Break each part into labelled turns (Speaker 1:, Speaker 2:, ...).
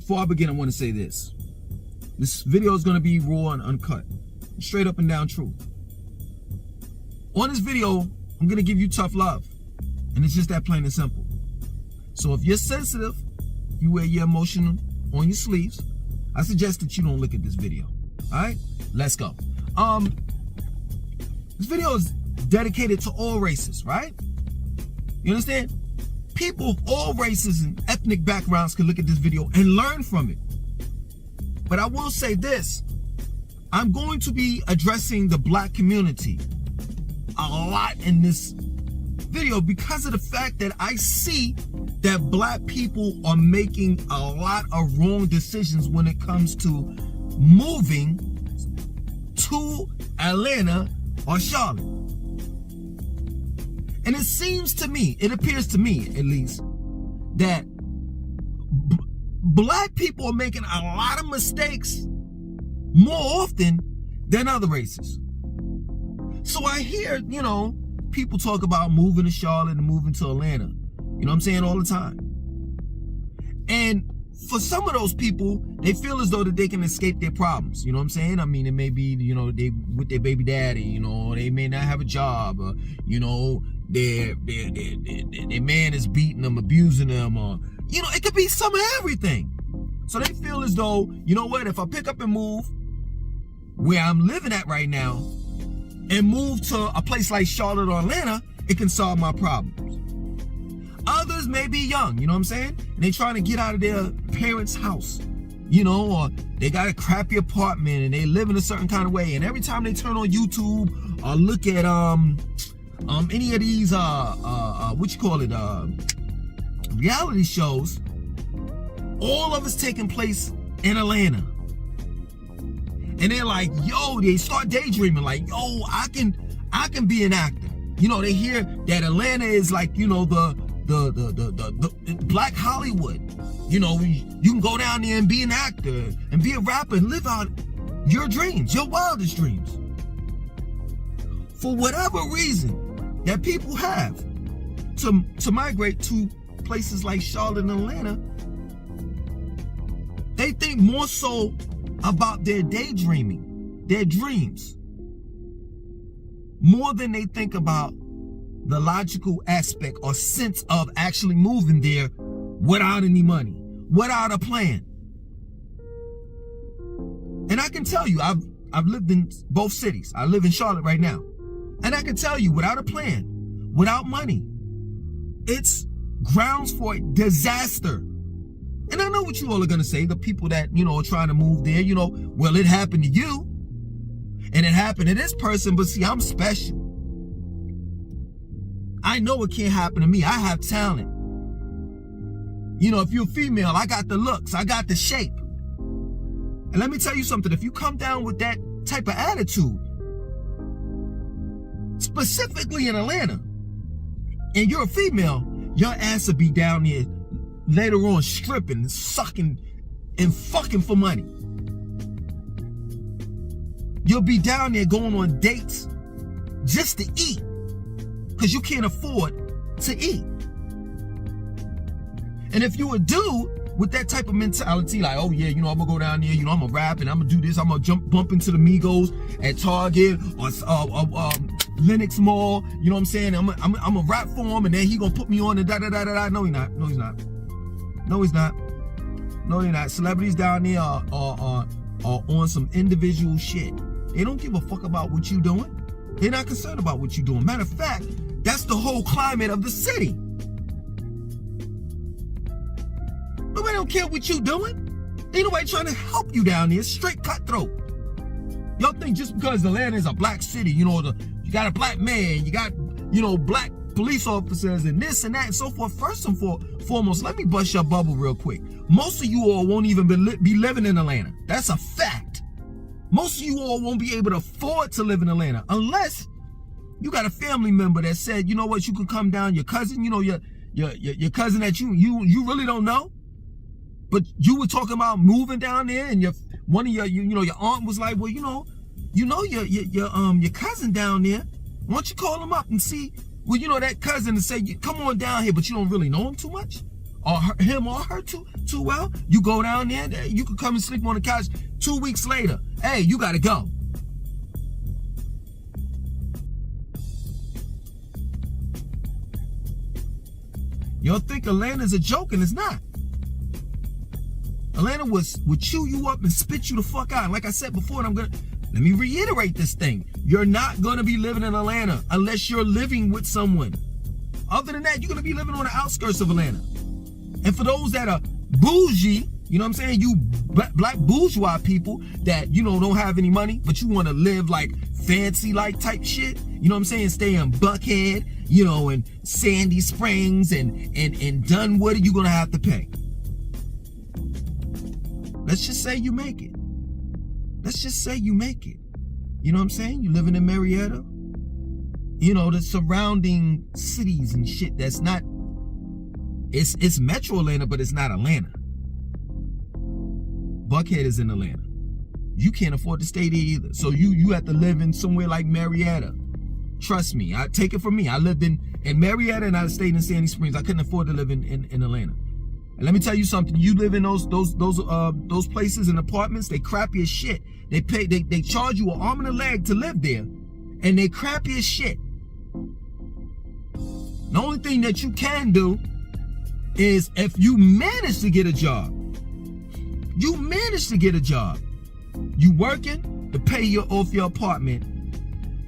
Speaker 1: before I begin, I want to say this. This video is going to be raw and uncut. Straight up and down truth. On this video, I'm going to give you tough love. And it's just that plain and simple. So if you're sensitive, if you wear your emotion on your sleeves, I suggest that you don't look at this video. All right? Let's go. This video is dedicated to all races, right? You understand? People of all races and ethnic backgrounds can look at this video and learn from it. But I will say this. I'm going to be addressing the black community a lot in this video because of the fact that I see that black people are making a lot of wrong decisions when it comes to moving to Atlanta or Charlotte. And it seems to me, it appears to me at least, that black people are making a lot of mistakes more often than other races. So I hear, people talk about moving to Charlotte and moving to Atlanta. You know what I'm saying? All the time. And for some of those people, they feel as though that they can escape their problems. You know what I'm saying? I mean, it may be, they with their baby daddy, they may not have a job, or, their man is beating them, abusing them, or, it could be some of everything. So they feel as though, if I pick up and move where I'm living at right now and move to a place like Charlotte or Atlanta, it can solve my problems. Others may be young, you know what I'm saying? And they trying to get out of their parents' house, or they got a crappy apartment and they live in a certain kind of way. And every time they turn on YouTube or look at any of these reality shows, all of it's taking place in Atlanta. And they're like, they start daydreaming like, I can be an actor. They hear that Atlanta is like, the Black Hollywood. You can go down there and be an actor and be a rapper and live out your dreams, your wildest dreams. For whatever reason that people have to migrate to places like Charlotte and Atlanta, they think more so about their daydreaming, their dreams, more than they think about the logical aspect or sense of actually moving there without any money, without a plan. And I can tell you, I've lived in both cities. I live in Charlotte right now. And I can tell you, without a plan, without money, it's grounds for disaster. And I know what you all are going to say, the people that, are trying to move there, well, it happened to you. And it happened to this person, but see, I'm special. I know it can't happen to me. I have talent. If you're a female, I got the looks, I got the shape. And let me tell you something, if you come down with that type of attitude, specifically in Atlanta, and you're a female, your ass will be down there later on stripping, sucking, and fucking for money. You'll be down there going on dates just to eat, because you can't afford to eat. And if you a dude with that type of mentality, like, oh yeah, I'm gonna go down there, I'm gonna rap and I'm gonna do this, I'm gonna bump into the Migos at Target or Lenox Mall, you know what I'm saying? I'm gonna rap for him and then he gonna put me on and da-da-da-da-da. No, he's not. No, he's not. No, he's not. No, he's not. Celebrities down there are on some individual shit. They don't give a fuck about what you doing. They're not concerned about what you're doing. Matter of fact, that's the whole climate of the city. Nobody don't care what you doing. Ain't nobody trying to help you down there. Straight cutthroat. Y'all think just because Atlanta is a black city, you got a black man, you got, black police officers and this and that and so forth. First and foremost, let me bust your bubble real quick. Most of you all won't even be living in Atlanta. That's a fact. Most of you all won't be able to afford to live in Atlanta unless you got a family member that said, you know what, you could come down, your cousin, your cousin that you really don't know, but you were talking about moving down there, and your aunt was like, well, your cousin down there, why don't you call him up and see, well, that cousin to say, come on down here, but you don't really know him too much. or him or her too well, you go down there, you can come and sleep on the couch. 2 weeks later, hey, you gotta go. Y'all think Atlanta's a joke, and it's not. Atlanta would chew you up and spit you the fuck out. And like I said before, and let me reiterate this thing. You're not gonna be living in Atlanta unless you're living with someone. Other than that, you're gonna be living on the outskirts of Atlanta. And for those that are bougie, you know what I'm saying, you black bourgeois people that, you know, don't have any money, but you want to live like fancy like type shit, you know what I'm saying, stay in Buckhead, you know, and Sandy Springs and Dunwoody, you're gonna have to pay. Let's just say you make it. Let's just say you make it. You know what I'm saying? You living in Marietta, you know, the surrounding cities and shit that's not, it's Metro Atlanta, but it's not Atlanta. Buckhead is in Atlanta. You can't afford to stay there either. So you have to live in somewhere like Marietta. Trust me, I take it from me. I lived in Marietta and I stayed in Sandy Springs. I couldn't afford to live in Atlanta. And let me tell you something. You live in those places and apartments, they crappy as shit. They charge you an arm and a leg to live there, and they crappy as shit. The only thing that you can do is if you manage to get a job. You working to pay off your apartment,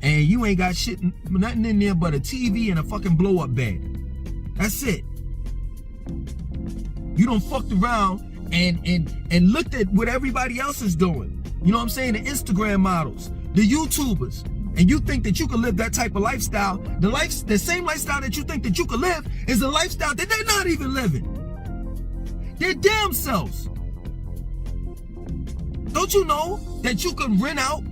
Speaker 1: and you ain't got shit, nothing in there but a TV and a fucking blow up bed. That's it. You done fucked around and looked at what everybody else is doing. You know what I'm saying? The Instagram models, the YouTubers. And you think that you can live that type of lifestyle. The same lifestyle that you think that you can live is the lifestyle that they're not even living. Their damn selves. Don't you know that you can rent out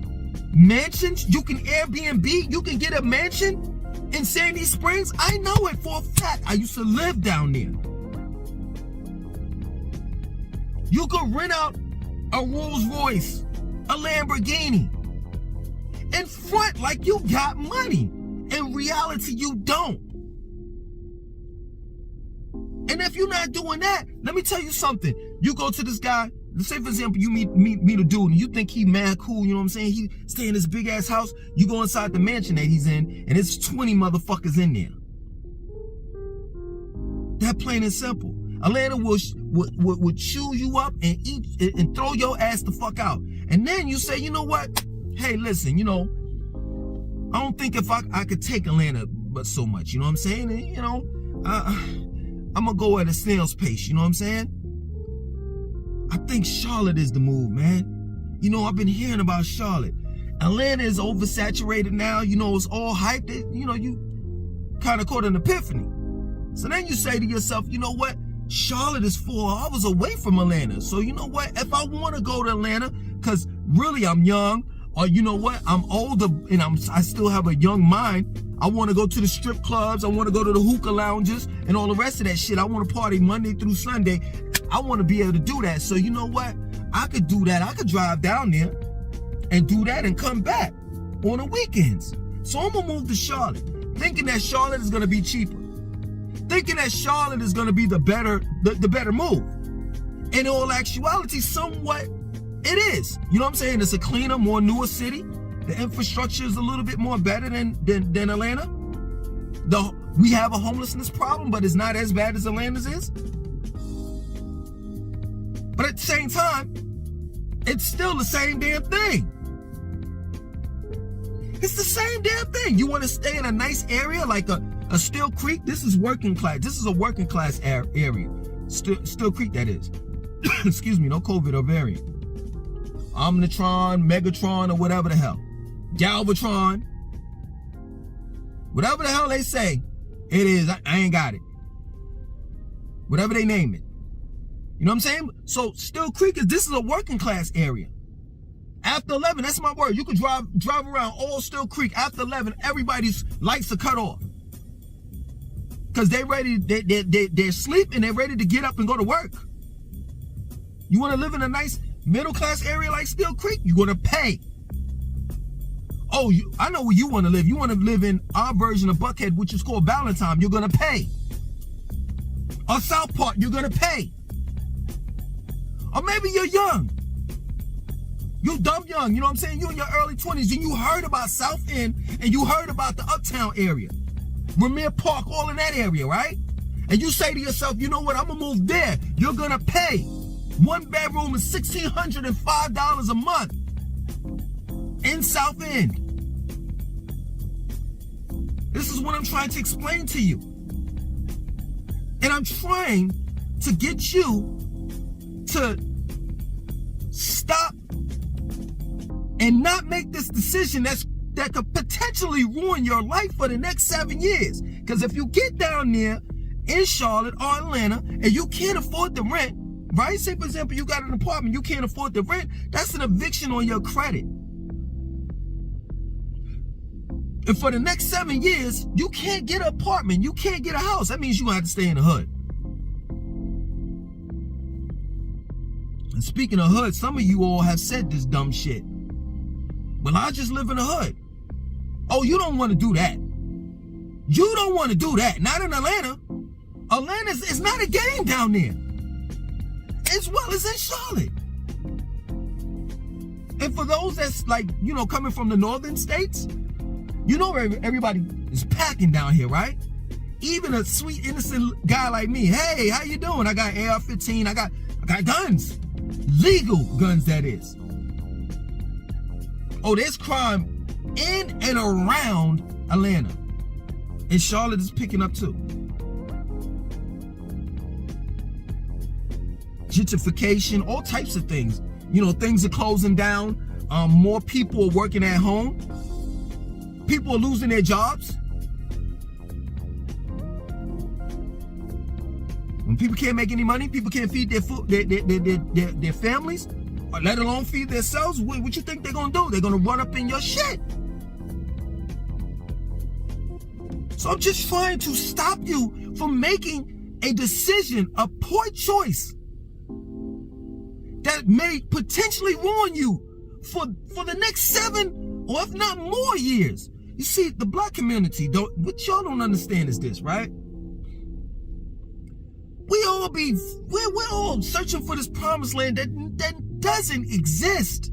Speaker 1: mansions? You can Airbnb. You can get a mansion in Sandy Springs. I know it for a fact. I used to live down there. You can rent out a Rolls Royce, a Lamborghini, and front like you got money. In reality, you don't. And if you're not doing that, let me tell you something. You go to this guy, let's say for example, you meet a dude and you think he mad cool, you know what I'm saying? He stay in this big ass house. You go inside the mansion that he's in, and there's 20 motherfuckers in there. That plain and simple. Atlanta will chew you up and eat and throw your ass the fuck out. And then you say, you know what? Hey, listen, you know, I don't think if I could take Atlanta but so much, you know what I'm saying? And, you know, I'm gonna go at a snail's pace, you know what I'm saying? I think Charlotte is the move, man. You know, I've been hearing about Charlotte. Atlanta is oversaturated now. You know, it's all hyped. You know, you kind of caught an epiphany. So then you say to yourself, you know what? Charlotte is 4 hours away from Atlanta. So you know what? If I want to go to Atlanta, because really I'm young, or you know what? I'm older and I still have a young mind. I want to go to the strip clubs. I want to go to the hookah lounges and all the rest of that shit. I want to party Monday through Sunday. I want to be able to do that. So you know what? I could do that. I could drive down there and do that and come back on the weekends. So I'm going to move to Charlotte, thinking that Charlotte is going to be cheaper. Thinking that Charlotte is going to be the better move. In all actuality, somewhat it is. You know what I'm saying? It's a cleaner, more newer city. The infrastructure is a little bit more better than Atlanta. We have a homelessness problem, but it's not as bad as Atlanta's is. But at the same time, it's still the same damn thing. It's the same damn thing. You want to stay in a nice area like a Still Creek? This is working class. This is a working class area. Still Creek, that is. Excuse me, no COVID or variant. Omnitron, Megatron, or whatever the hell. Galvatron. Whatever the hell they say, it is. I ain't got it. Whatever they name it. You know what I'm saying? So Still Creek this is a working class area. After 11, that's my word. You could drive around all Still Creek. After 11, everybody's lights are cut off. Because they're sleeping and they're ready to get up and go to work. You want to live in a nice middle class area like Still Creek? You're going to pay. Oh, I know where you want to live. You want to live in our version of Buckhead, which is called Ballantyne. You're going to pay. or South Park, you're gonna pay. Or maybe you're young. You dumb young, you know what I'm saying? You're in your early 20s and you heard about South End and you heard about the Uptown area. Vermeer Park, all in that area, right? And you say to yourself, you know what, I'm gonna move there. You're gonna pay. 1 bedroom is $1,605 a month in South End. This is what I'm trying to explain to you. And I'm trying to get you to stop and not make this decision that could potentially ruin your life for the next 7 years. Because if you get down there in Charlotte or Atlanta and you can't afford the rent, right? Say, for example, you got an apartment, you can't afford the rent, that's an eviction on your credit. And for the next 7 years, you can't get an apartment, you can't get a house. That means you're going to have to stay in the hood. And speaking of hood, some of you all have said this dumb shit. Well, I just live in the hood. Oh, you don't want to do that. You don't want to do that. Not in Atlanta. Atlanta is not a game down there. As well as in Charlotte. And for those that's like, you know, coming from the northern states, you know everybody is packing down here, right? Even a sweet, innocent guy like me. Hey, how you doing? I got AR-15. I got guns. Legal guns, that is. Oh, there's crime in and around Atlanta. And Charlotte is picking up too. Gentrification, all types of things. You know, things are closing down. More people are working at home. People are losing their jobs. When people can't make any money, people can't feed their food, their families, or let alone feed themselves. What you think they're gonna do? They're gonna run up in your shit. So I'm just trying to stop you from making a decision, a poor choice that may potentially ruin you for the next 7 or if not more years. You see, the black community, what y'all don't understand is this, right? We're all searching for this promised land that doesn't exist.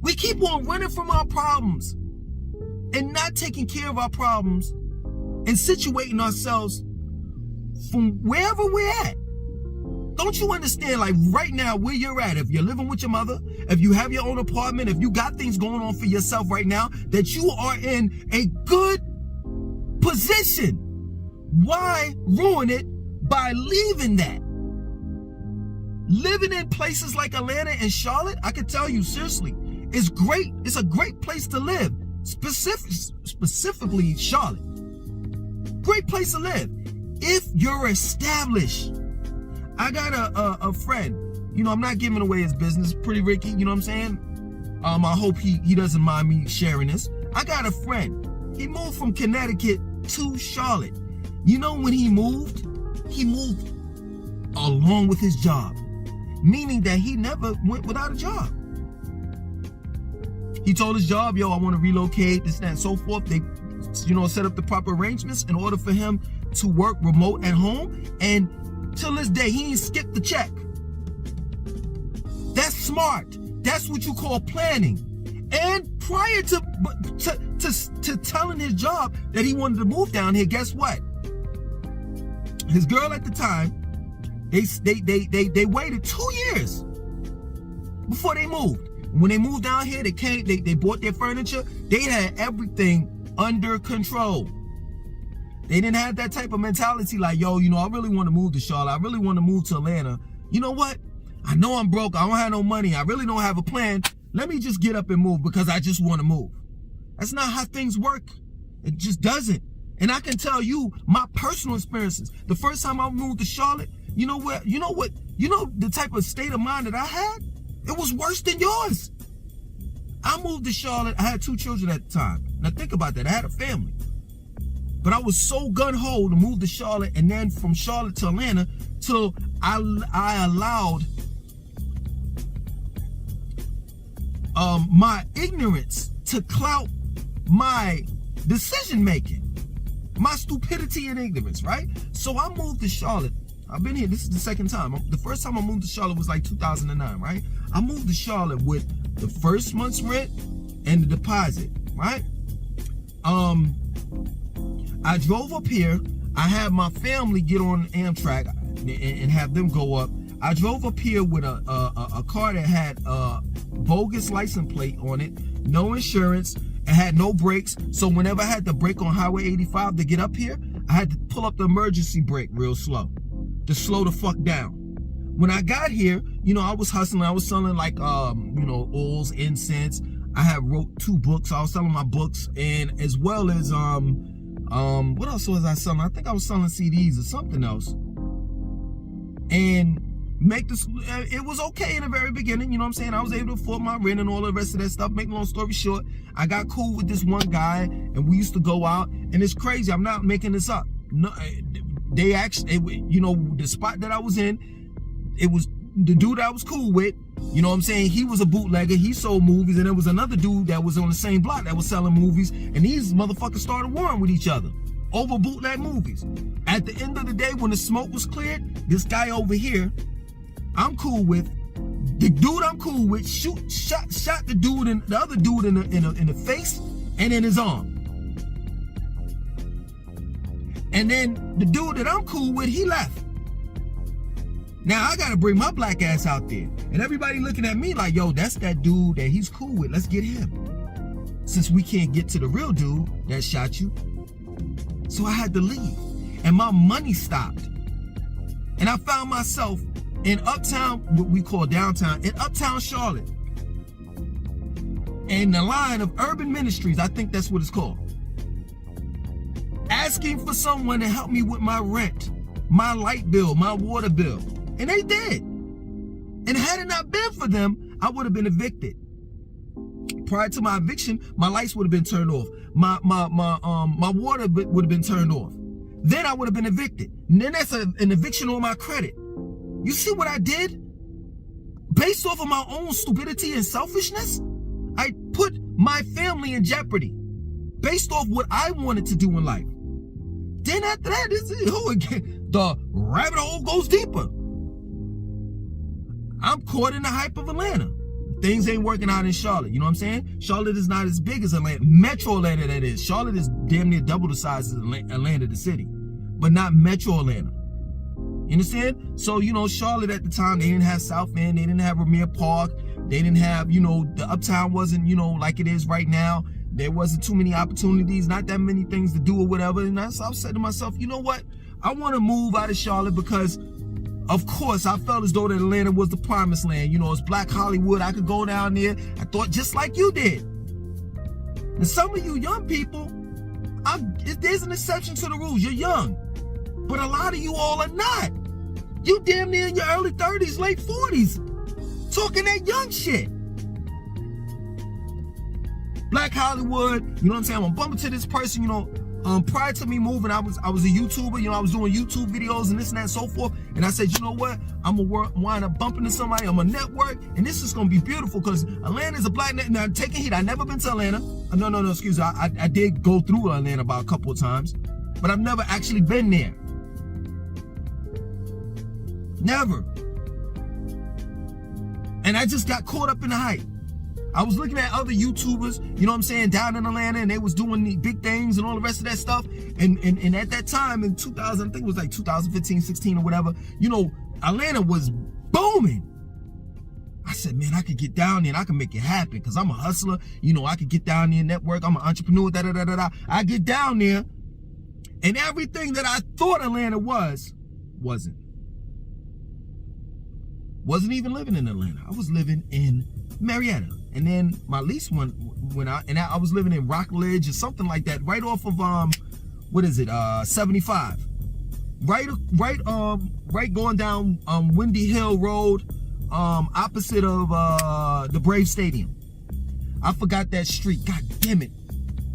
Speaker 1: We keep on running from our problems and not taking care of our problems and situating ourselves from wherever we're at. Don't you understand, like right now where you're at, if you're living with your mother, if you have your own apartment, if you got things going on for yourself right now, that you are in a good position. Why ruin it by leaving that? Living in places like Atlanta and Charlotte, I can tell you seriously, it's great. It's a great place to live. Specifically Charlotte. Great place to live if you're established. I got a friend, you know, I'm not giving away his business, Pretty Ricky, you know what I'm saying? I hope he doesn't mind me sharing this. I got a friend, he moved from Connecticut to Charlotte. You know when he moved along with his job, meaning that he never went without a job. He told his job, yo, I want to relocate, this, that, and so forth. They, you know, set up the proper arrangements in order for him to work remote at home, and till this day, he ain't skipped the check. That's smart. That's what you call planning. And prior to telling his job that he wanted to move down here, guess what? His girl at the time, they waited 2 years before they moved. When they moved down here, they bought their furniture. They had everything under control. They didn't have that type of mentality like, yo, you know, I really want to move to Charlotte. I really want to move to Atlanta. You know what? I know I'm broke. I don't have no money. I really don't have a plan. Let me just get up and move because I just want to move. That's not how things work. It just doesn't. And I can tell you my personal experiences. The first time I moved to Charlotte, you know the type of state of mind that I had? It was worse than yours. I moved to Charlotte. I had 2 children at the time. Now think about that. I had a family. But I was so gung-ho to move to Charlotte, and then from Charlotte to Atlanta, till I allowed my ignorance to clout my decision-making, my stupidity and ignorance, right? So I moved to Charlotte. I've been here. This is the second time. The first time I moved to Charlotte was like 2009, right? I moved to Charlotte with the first month's rent and the deposit, right? I drove up here. I had my family get on Amtrak and have them go up. I drove up here with a car that had a bogus license plate on it, no insurance, it had no brakes. So whenever I had to brake on Highway 85 to get up here, I had to pull up the emergency brake real slow to slow the fuck down. When I got here, you know, I was hustling. I was selling like, you know, oils, incense. I had wrote 2 books. I was selling my books, and as well as what else was I selling? I think I was selling CDs or something else. And make this, it was okay in the very beginning, you know what I'm saying? I was able to afford my rent and all the rest of that stuff. Make a long story short, I got cool with this one guy, and we used to go out, and it's crazy. I'm not making this up. No, they actually, you know, the spot that I was in, it was the dude I was cool with, you know what I'm saying? He was a bootlegger, he sold movies, and there was another dude that was on the same block that was selling movies, and these motherfuckers started warring with each other over bootleg movies. At the end of the day, when the smoke was cleared, this guy over here, I'm cool with, the dude I'm cool with, shot the dude and the other dude in the face and in his arm. And then the dude that I'm cool with, he left. Now I gotta bring my black ass out there, and everybody looking at me like, yo, that's that dude that he's cool with. Let's get him. Since we can't get to the real dude that shot you, so I had to leave, and my money stopped, and I found myself in Uptown, what we call downtown, in Uptown Charlotte, in the line of Urban Ministries, I think that's what it's called, asking for someone to help me with my rent, my light bill, my water bill, and they did. And had it not been for them, I would have been evicted. Prior to my eviction, my lights would have been turned off, my water would have been turned off. Then I would have been evicted. And then that's an eviction on my credit. You see what I did? Based off of my own stupidity and selfishness, I put my family in jeopardy based off what I wanted to do in life. Then after that, the rabbit hole goes deeper. I'm caught in the hype of Atlanta. Things ain't working out in Charlotte, you know what I'm saying? Charlotte is not as big as Atlanta. Metro Atlanta, that is. Charlotte is damn near double the size of Atlanta, the city, but not Metro Atlanta. You understand? So, you know, Charlotte at the time, they didn't have South End, they didn't have Ramir Park, they didn't have, you know, the Uptown wasn't, you know, like it is right now. There wasn't too many opportunities, not that many things to do or whatever. And I said to myself, you know what? I want to move out of Charlotte because, of course, I felt as though that Atlanta was the promised land. You know, it's Black Hollywood. I could go down there. I thought just like you did. And some of you young people, there's an exception to the rules. You're young. But a lot of you all are not. You damn near in your early 30s, late 40s, talking that young shit. Black Hollywood, you know what I'm saying? I'm bumping to this person, you know. Prior to me moving, I was a YouTuber, you know, I was doing YouTube videos and this and that and so forth. And I said, you know what? I'm gonna wind up bumping to somebody, I'm a network, and this is gonna be beautiful because Atlanta is a black net. Now, taking heat, I've never been to Atlanta. No, excuse me. I did go through Atlanta about a couple of times, but I've never actually been there. Never. And I just got caught up in the hype. I was looking at other YouTubers, you know what I'm saying, down in Atlanta, and they was doing the big things and all the rest of that stuff. And at that time in 2000, I think it was like 2015, 16 or whatever, you know, Atlanta was booming. I said, man, I could get down there and I can make it happen because I'm a hustler. You know, I could get down there, network. I'm an entrepreneur, da-da-da-da-da. I get down there, and everything that I thought Atlanta wasn't. Wasn't even living in Atlanta. I was living in Marietta. And then my lease went out, and I was living in Rockledge or something like that, right off of 75. Right going down Windy Hill Road, opposite of the Brave Stadium. I forgot that street. God damn it.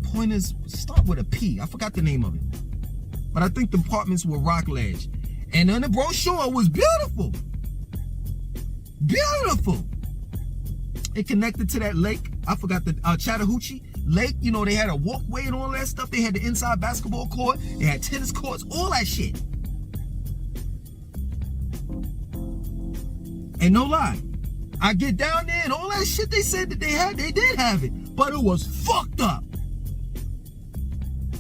Speaker 1: Pointers start with a P. I forgot the name of it. But I think the apartments were Rockledge. And then the brochure was beautiful. Beautiful. It connected to that lake. I forgot the Chattahoochee Lake. You know, they had a walkway and all that stuff. They had the inside basketball court. They had tennis courts, all that shit. And no lie, I get down there and all that shit they said that they had, they did have it, but it was fucked up.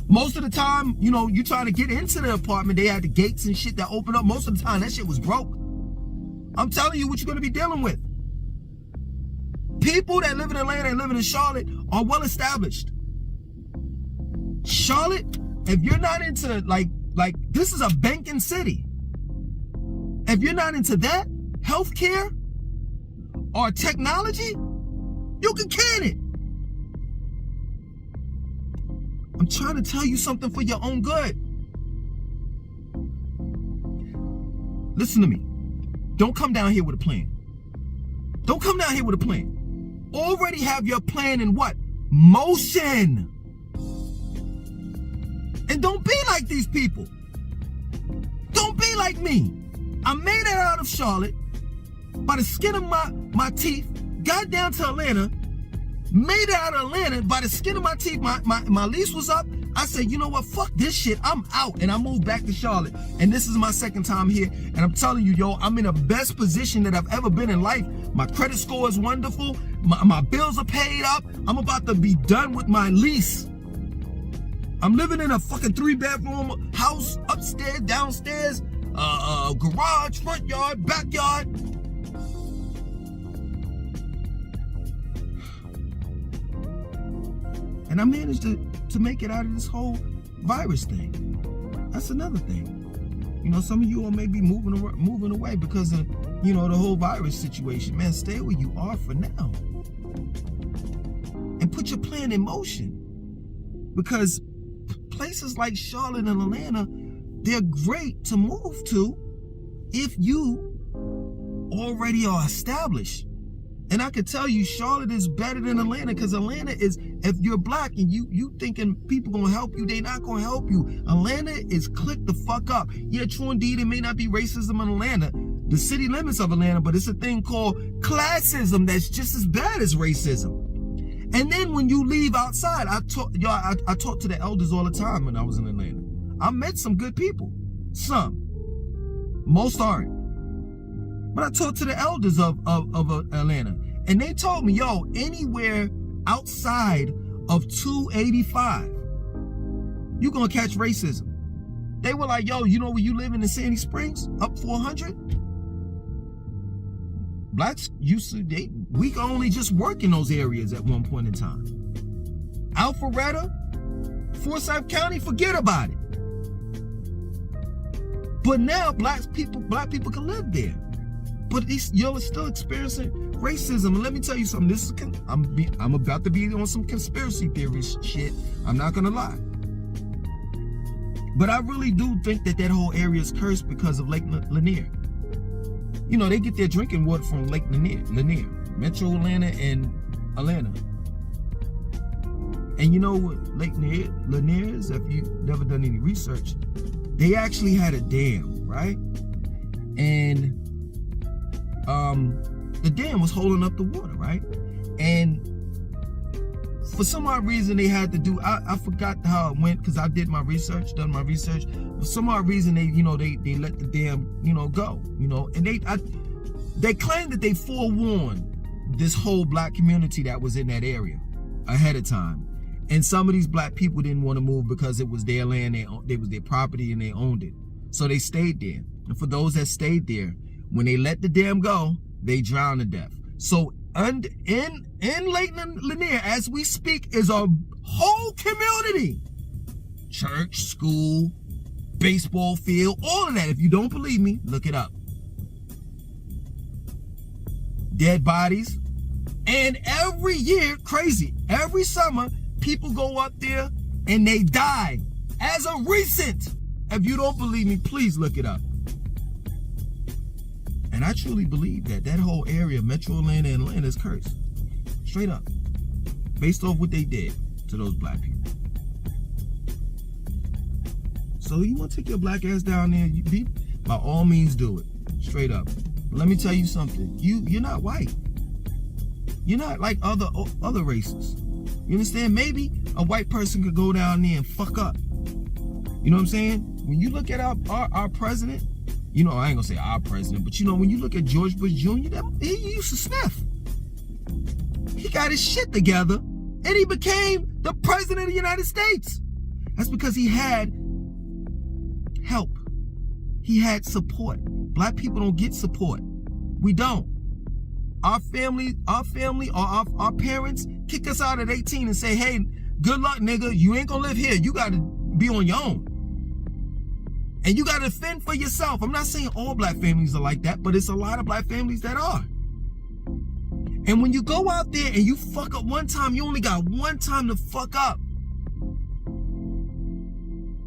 Speaker 1: Most of the time, you know, you trying to get into the apartment, they had the gates and shit that open up. Most of the time, that shit was broke. I'm telling you what you're gonna be dealing with. People that live in Atlanta and live in Charlotte are well established. Charlotte, if you're not into like this is a banking city. If you're not into that, healthcare or technology, you can can it. I'm trying to tell you something for your own good. Listen to me. Don't come down here with a plan. Don't come down here with a plan. Already have your plan in what? Motion. And don't be like these people. Don't be like me. I made it out of Charlotte by the skin of my teeth, got down to Atlanta, made it out of Atlanta by the skin of my teeth. My lease was up. I said, you know what? Fuck this shit. I'm out. And I moved back to Charlotte. And this is my second time here. And I'm telling you, yo, I'm in the best position that I've ever been in life. My credit score is wonderful. My bills are paid up. I'm about to be done with my lease. I'm living in a fucking 3-bedroom house, upstairs, downstairs, garage, front yard, backyard. And I managed to make it out of this whole virus thing. That's another thing. You know, some of you all may be moving away because of, you know, the whole virus situation. Man, stay where you are for now. And put your plan in motion. Because places like Charlotte and Atlanta, they're great to move to if you already are established. And I could tell you Charlotte is better than Atlanta, because Atlanta is, if you're black and you thinking people gonna help you, they not gonna help you. Atlanta is click the fuck up. Yeah, true indeed, it may not be racism in Atlanta, the city limits of Atlanta, but it's a thing called classism that's just as bad as racism. And then when you leave outside, I talk to the elders all the time when I was in Atlanta. I met some good people. Some. Most aren't. But I talked to the elders of Atlanta. And they told me, yo, anywhere outside of 285, you're going to catch racism. They were like, yo, you know where you live in Sandy Springs? Up 400? Blacks used to, we could only just work in those areas at one point in time. Alpharetta, Forsyth County, forget about it. But now black people can live there. But y'all are still experiencing racism. And let me tell you something. This is I'm about to be on some conspiracy theory shit. I'm not gonna lie. But I really do think that whole area is cursed because of Lake Lanier. You know, they get their drinking water from Lake Lanier, Metro Atlanta and Atlanta. And you know what Lake Lanier is? If you've never done any research, they actually had a dam, right? And the dam was holding up the water, right? And for some odd reason they had to do, I forgot how it went because I did my research, done my research. For some odd reason they let the dam, go, and they claimed that they forewarned this whole black community that was in that area ahead of time. And some of these black people didn't want to move because it was their land, it was their property and they owned it. So they stayed there. And for those that stayed there, when they let the dam go, they drowned to death. So in Lake Lanier, as we speak, is a whole community. Church, school, baseball field, all of that. If you don't believe me, look it up. Dead bodies. And every year, crazy, every summer, people go up there and they die. As of recent. If you don't believe me, please look it up. And I truly believe that whole area, Metro Atlanta and Atlanta, is cursed. Straight up. Based off what they did to those black people. So you want to take your black ass down there, by all means do it. Straight up. But let me tell you something. You're not white. You're not like other races. You understand? Maybe a white person could go down there and fuck up. You know what I'm saying? When you look at our president, You know, I ain't gonna say our president, but you know, when you look at George Bush Jr., he used to sniff. He got his shit together and he became the president of the United States. That's because he had help. He had support. Black people don't get support. We don't. Our family, or our parents kick us out at 18 and say, hey, good luck, nigga. You ain't gonna live here. You gotta be on your own. And you gotta fend for yourself. I'm not saying all black families are like that, but it's a lot of black families that are. And when you go out there and you fuck up one time, you only got one time to fuck up.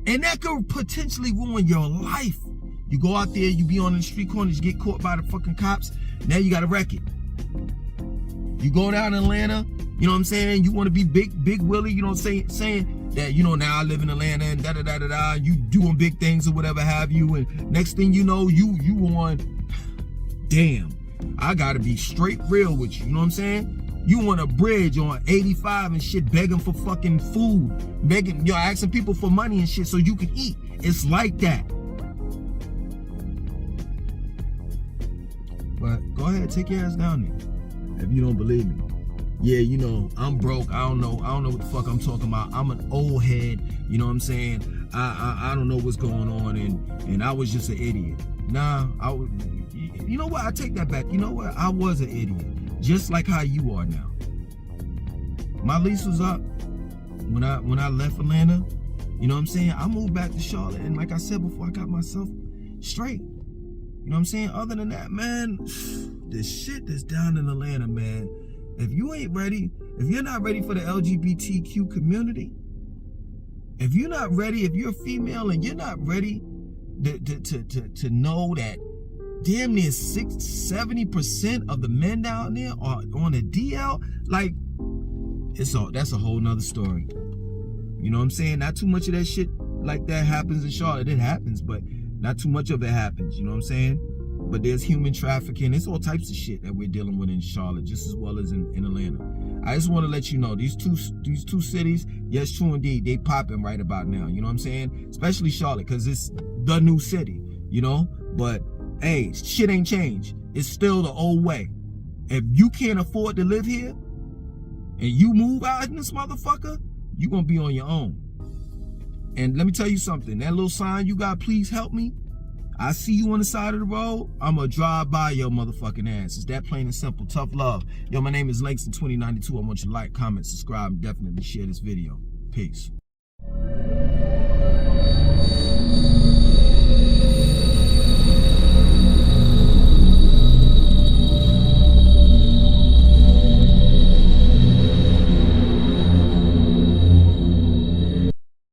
Speaker 1: And that could potentially ruin your life. You go out there, you be on the street corners, you get caught by the fucking cops, now you got a record. You go down to Atlanta, you know what I'm saying? You want to be big Willie, you know what I'm saying that, you know, now I live in Atlanta and da-da-da-da-da, you doing big things or whatever have you, and next thing you know, you on, damn, I gotta be straight real with you, you know what I'm saying? You on a bridge on 85 and shit, begging for fucking food, asking people for money and shit so you can eat. It's like that. But go ahead, take your ass down there if you don't believe me. Yeah, you know, I'm broke. I don't know what the fuck I'm talking about. I'm an old head, you know what I'm saying? I don't know what's going on, and I was just an idiot. Nah, you know what? I take that back. You know what? I was an idiot, just like how you are now. My lease was up when I left Atlanta. You know what I'm saying? I moved back to Charlotte, and like I said before, I got myself straight. You know what I'm saying? Other than that, man, this shit that's down in Atlanta, man. If you ain't ready, if you're not ready for the LGBTQ community, if you're not ready, if you're a female and you're not ready to know that damn near 70% of the men down there are on a DL, like, that's a whole nother story. You know what I'm saying? Not too much of that shit like that happens in Charlotte. It happens, but not too much of it happens, you know what I'm saying? But there's human trafficking. It's all types of shit that we're dealing with in Charlotte, just as well as in Atlanta. I just want to let you know, these two cities, yes, true indeed, they popping right about now, you know what I'm saying? Especially Charlotte, because it's the new city, you know? But, hey, shit ain't changed. It's still the old way. If you can't afford to live here, and you move out in this motherfucker, you're going to be on your own. And let me tell you something, that little sign you got, please help me, I see you on the side of the road, I'm gonna drive by your motherfucking ass. It's that plain and simple. Tough love. Yo, my name is Langston2092. I want you to like, comment, subscribe, and definitely share this video. Peace.